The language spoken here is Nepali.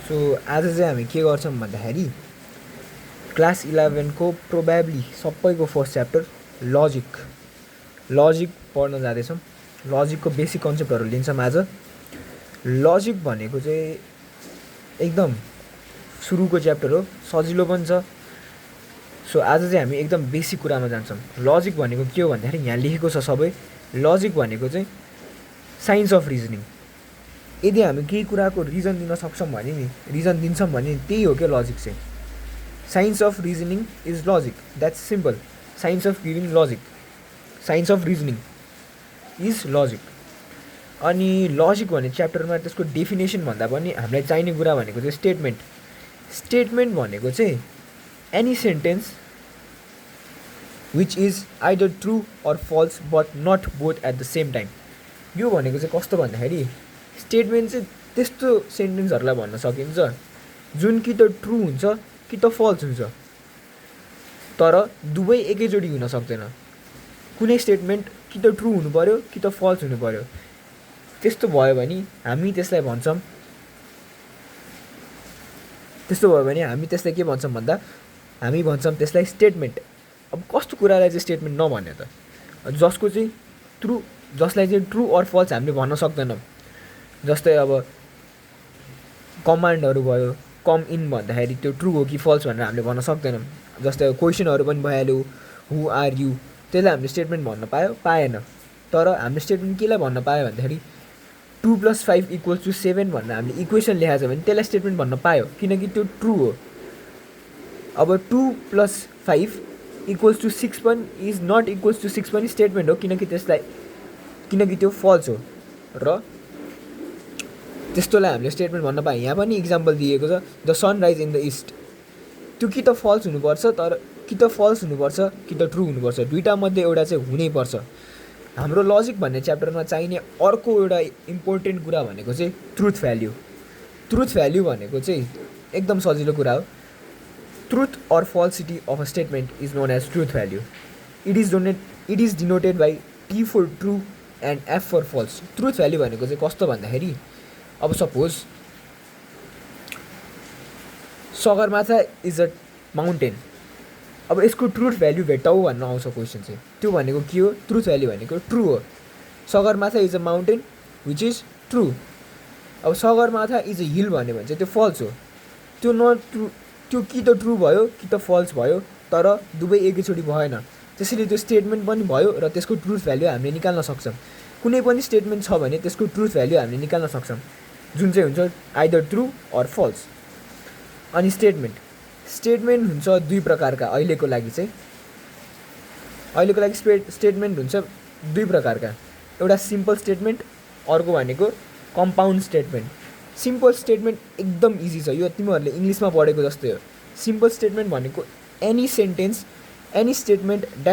सो आज चाहिँ हामी के गर्छौँ भन्दाखेरि क्लास 11 को प्रोबेबली सबैको फर्स्ट च्याप्टर लजिक पढ्न जाँदैछौँ। लजिकको बेसिक कन्सेप्टहरू लिन्छौँ आज। लजिक भनेको चाहिँ एकदम सुरुको च्याप्टर हो, सजिलो पनि छ। सो आज चाहिँ हामी एकदम बेसिक कुरामा जान्छौँ। लजिक भनेको के हो भन्दाखेरि यहाँ लेखेको छ सबै। लजिक भनेको चाहिँ साइन्स अफ रिजनिङ। यदि हामी केही कुराको रिजन दिन सक्छौँ भने नि, रिजन दिन्छौँ भने त्यही हो क्या लजिक चाहिँ। Science of reasoning is logic, that's simple. Science of giving logic, science of reasoning is logic. अनि लजिक भन्ने च्याप्टरमा त्यसको डेफिनेसन भन्दा पनि हामीलाई चाहिने कुरा भनेको चाहिँ स्टेटमेन्ट। स्टेटमेन्ट भनेको चाहिँ any sentence which is either true or false but not both at the same time. यो भनेको चाहिँ कस्तो भन्दाखेरि स्टेटमेन्ट चाहिँ त्यस्तो सेन्टेन्सहरूलाई भन्न सकिन्छ जुन कि त ट्रु हुन्छ कि त फल्स हुन्छ, तर दुवै एकैचोटि हुन सक्दैन। कुनै स्टेटमेन्ट कि त ट्रु हुनु पऱ्यो कि त फल्स हुनु पऱ्यो। त्यस्तो भयो भने हामी त्यसलाई भन्छौँ, के भन्छौँ भन्दा हामी भन्छौँ त्यसलाई स्टेटमेन्ट। अब कस्तो कुरालाई चाहिँ स्टेटमेन्ट नभन्ने त, जसलाई चाहिँ ट्रु अर फल्स हामीले भन्न सक्दैनौँ। जस्तै अब कमान्डहरू भयो, कम इन भन्दाखेरि त्यो ट्रु हो कि फल्स भनेर हामीले भन्न सक्दैनौँ। जस्तै क्वेसनहरू पनि भइहाल्यो, हु आर यु, त्यसलाई हामीले स्टेटमेन्ट भन्न पाएन। तर हामीले स्टेटमेन्ट केलाई भन्न पायो भन्दाखेरि 2 + 5 = 7 भनेर हामीले इक्वेसन लेखाएको छ भने त्यसलाई स्टेटमेन्ट भन्न पायो, किनकि त्यो ट्रु हो। अब 2 + 5 = 6 पनि इज नट इक्वल्स टु 6 पनि स्टेटमेन्ट हो, किनकि त्यो फल्स हो। र त्यस्तोलाई हामीले स्टेटमेन्ट भन्न पाएँ। यहाँ पनि इक्जाम्पल दिएको छ, the sun rise in the east. त्यो कि त फल्स हुनुपर्छ, कि त ट्रु हुनुपर्छ। दुईवटा मध्ये एउटा चाहिँ हुनैपर्छ। हाम्रो लजिक भन्ने च्याप्टरमा चाहिने अर्को एउटा इम्पोर्टेन्ट कुरा भनेको चाहिँ ट्रुथ भ्याल्यु। ट्रुथ भ्याल्यु भनेको चाहिँ एकदम सजिलो कुरा हो। Truth or falsity of a statement is known as truth value. It is denoted by T for true and F for false. Truth value भनेको चाहिँ कस्तो भन्दाखेरि अब suppose Sagarmatha is a mountain. अब यसको ट्रुथ भ्याल्यु भेट्टाउ भन्न आउँछ क्वेसन चाहिँ। त्यो भनेको के हो? ट्रुथ भ्याल्यु भनेको ट्रु हो। Sagarmatha is a mountain which is true. अब सगरमाथा इज अ हिल भन्यो भने चाहिँ त्यो फल्स हो। त्यो कि त ट्रु भयो कि त फल्स भयो, तर दुवै एकैचोटि भएन। त्यसैले त्यो स्टेटमेन्ट पनि भयो र त्यसको ट्रुथ भ्याल्यु हामीले निकाल्न सक्छौँ। कुनै पनि स्टेटमेन्ट छ भने त्यसको ट्रुथ भ्याल्यु हामीले निकाल्न सक्छौँ, जुन चाहिँ हुन्छ आइदर ट्रु अर फल्स। अनि स्टेटमेन्ट हुन्छ दुई प्रकारका। अहिलेको लागि स्टेटमेन्ट हुन्छ दुई प्रकारका। एउटा सिम्पल स्टेटमेन्ट, अर्को भनेको कम्पाउन्ड स्टेटमेन्ट। सिम्पल स्टेटमेन्ट एकदम इजी छ, यो तिमीहरूले इङ्ग्लिसमा पढेको जस्तै हो। सिम्पल स्टेटमेन्ट भनेको एनी स्टेटमेन्ट द्याट